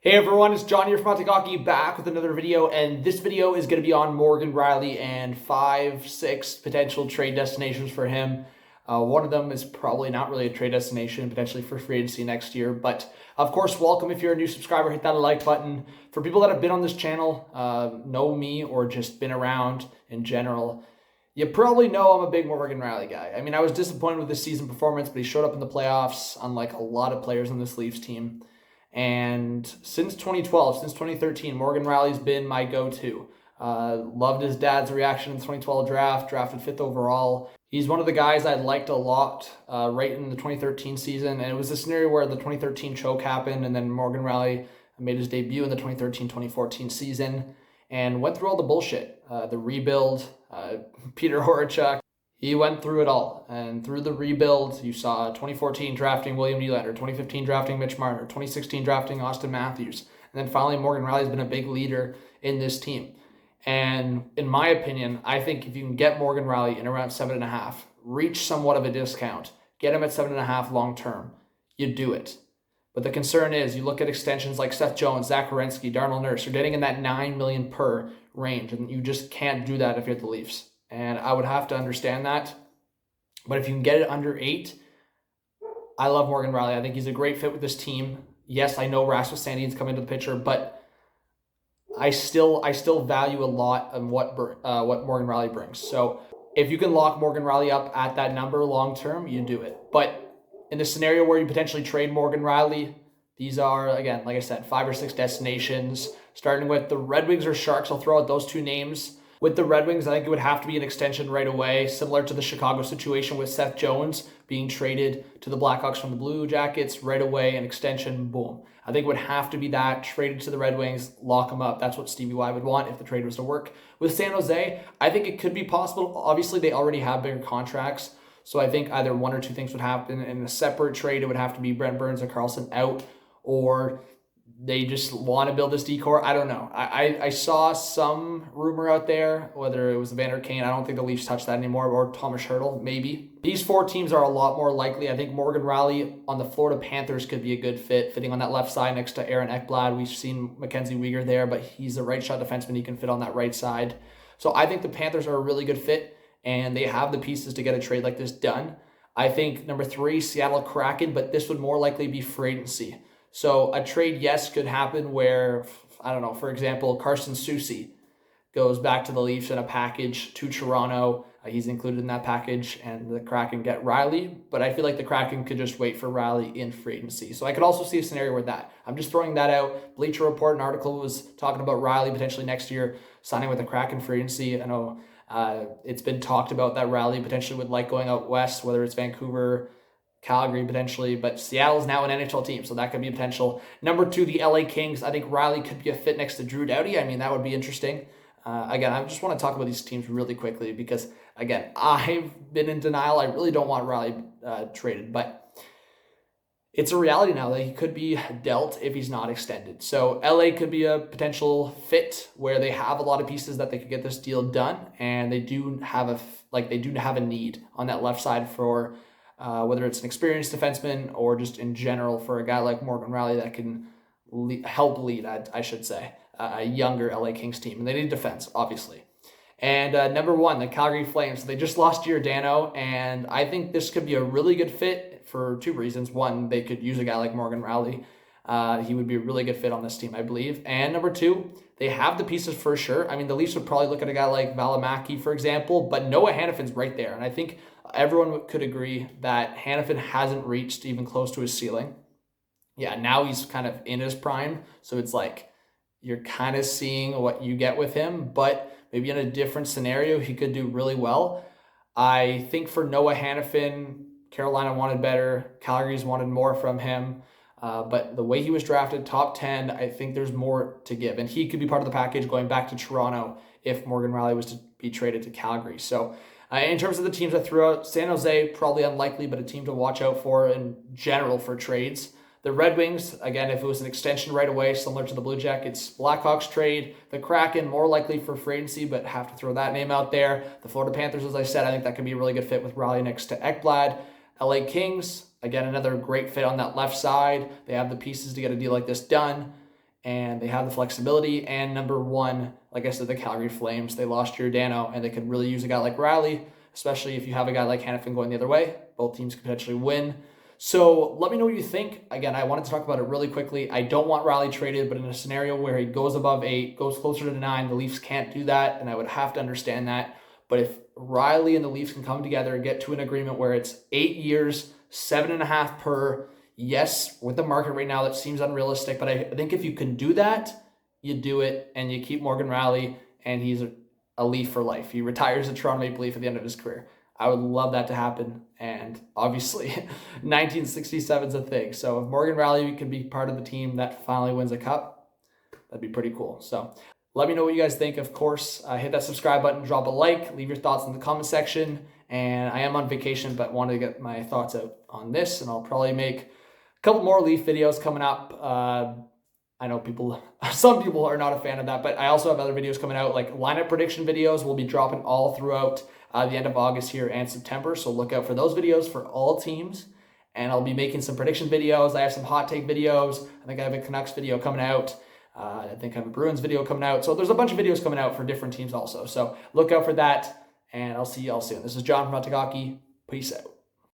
Hey everyone, it's John here from Hockey back with another video, and this video is going to be on Morgan Rielly and 5-6 potential trade destinations for him. One of them is probably not really a trade destination, potentially for free agency next year, but of course, welcome if you're a new subscriber, hit that like button. For people that have been on this channel, know me or just been around in general, you probably know I'm a big Morgan Rielly guy. I mean, I was disappointed with this season performance, but he showed up in the playoffs, unlike a lot of players on this Leafs team. And since 2012, since 2013, Morgan Rielly's been my go-to. Loved his dad's reaction in the 2012 draft, drafted 5th overall. He's one of the guys I liked a lot right in the 2013 season. And it was a scenario where the 2013 choke happened, and then Morgan Rielly made his debut in the 2013-2014 season and went through all the bullshit. The rebuild, Peter Horachek. He went through it all, and through the rebuild, you saw 2014 drafting William Nylander, 2015 drafting Mitch Marner, 2016 drafting Austin Matthews, and then finally Morgan Rielly's been a big leader in this team. And in my opinion, I think if you can get Morgan Rielly in around 7.5, reach somewhat of a discount, get him at 7.5 long term, you do it. But the concern is, you look at extensions like Seth Jones, Zach Werenski, Darnell Nurse, you're getting in that $9 million per range, and you just can't do that if you're the Leafs. And I would have to understand that. But if you can get it under 8, I love Morgan Rielly. I think he's a great fit with this team. Yes, I know Rasmus Sandin's come into the picture, but I still value a lot of what Morgan Rielly brings. So if you can lock Morgan Rielly up at that number long term, you do it. But in the scenario where you potentially trade Morgan Rielly, these are, again, like I said, 5 or 6 destinations, starting with the Red Wings or Sharks. I'll throw out those two names. With the Red Wings, I think it would have to be an extension right away, similar to the Chicago situation with Seth Jones being traded to the Blackhawks from the Blue Jackets right away, an extension, boom. I think it would have to be that, traded to the Red Wings, lock them up. That's what Stevie Y would want if the trade was to work. With San Jose, I think it could be possible. Obviously, they already have bigger contracts, so I think either one or two things would happen. In a separate trade, it would have to be Brent Burns and Karlsson out, or they just want to build this decor. I don't know. I saw some rumor out there, whether it was Vander Kane. I don't think the Leafs touch that anymore, or Thomas Hertl, maybe. These 4 teams are a lot more likely. I think Morgan Rielly on the Florida Panthers could be a good fit, fitting on that left side next to Aaron Ekblad. We've seen Mackenzie Weegar there, but he's a right shot defenseman. He can fit on that right side. So I think the Panthers are a really good fit, and they have the pieces to get a trade like this done. I think number 3, Seattle Kraken, but this would more likely be free agency. So a trade, yes, could happen where, I don't know, for example, Carson Soucy goes back to the Leafs in a package to Toronto. He's included in that package, and the Kraken get Rielly. But I feel like the Kraken could just wait for Rielly in free agency. So I could also see a scenario where that. I'm just throwing that out. Bleacher Report, an article was talking about Rielly potentially next year signing with the Kraken free agency. I know it's been talked about that Rielly potentially would like going out west, whether it's Vancouver, Calgary potentially, but Seattle's now an NHL team, so that could be a potential. Number 2, the LA Kings. I think Rielly could be a fit next to Drew Doughty. I mean, that would be interesting. Again, I just want to talk about these teams really quickly because, again, I've been in denial. I really don't want Rielly traded, but it's a reality now that he could be dealt if he's not extended. So LA could be a potential fit where they have a lot of pieces that they could get this deal done, and they do have a need on that left side for whether it's an experienced defenseman or just in general for a guy like Morgan Rielly that can help lead, I should say, a younger LA Kings team. And they need defense, obviously. And number 1, the Calgary Flames. They just lost Giordano, and I think this could be a really good fit for 2 reasons. 1, they could use a guy like Morgan Rielly. He would be a really good fit on this team, I believe. And number 2, they have the pieces for sure. I mean, the Leafs would probably look at a guy like Valimaki, for example, but Noah Hannafin's right there. And I think everyone could agree that Hanifin hasn't reached even close to his ceiling. Yeah, now he's kind of in his prime, so it's like you're kind of seeing what you get with him, but maybe in a different scenario, he could do really well. I think for Noah Hanifin, Carolina wanted better. Calgary's wanted more from him. But the way he was drafted, top 10, I think there's more to give. And he could be part of the package going back to Toronto if Morgan Rielly was to be traded to Calgary. So in terms of the teams I threw out, San Jose, probably unlikely, but a team to watch out for in general for trades. The Red Wings, again, if it was an extension right away, similar to the Blue Jackets, Blackhawks trade. The Kraken, more likely for free agency, but have to throw that name out there. The Florida Panthers, as I said, I think that could be a really good fit with Rielly next to Ekblad. LA Kings, again, another great fit on that left side. They have the pieces to get a deal like this done. and they have the flexibility. And number one, like I said, the Calgary Flames, they lost Giordano, and they could really use a guy like Rielly, especially if you have a guy like Hanifin going the other way. Both teams could potentially win. So let me know what you think. Again, I wanted to talk about it really quickly. I don't want Rielly traded, but in a scenario where he goes above 8, goes closer to 9, the Leafs can't do that, and I would have to understand that. But if Rielly and the Leafs can come together and get to an agreement where it's 8 years, 7.5 per, yes, with the market right now, that seems unrealistic, but I think if you can do that, you do it, and you keep Morgan Rielly, and he's a Leaf for life. He retires a Toronto Maple Leaf at the end of his career. I would love that to happen, and obviously 1967 is a thing. So if Morgan Rielly can be part of the team that finally wins a cup, that'd be pretty cool. So let me know what you guys think. Of course, hit that subscribe button, drop a like, leave your thoughts in the comment section. And I am on vacation, but wanted to get my thoughts out on this, and I'll probably make a couple more Leaf videos coming up. I know some people are not a fan of that, but I also have other videos coming out, like lineup prediction videos will be dropping all throughout the end of August here and September. So look out for those videos for all teams. And I'll be making some prediction videos. I have some hot take videos. I think I have a Canucks video coming out. I think I have a Bruins video coming out. So there's a bunch of videos coming out for different teams also. So look out for that, and I'll see you all soon. This is John from Hockey. Peace out.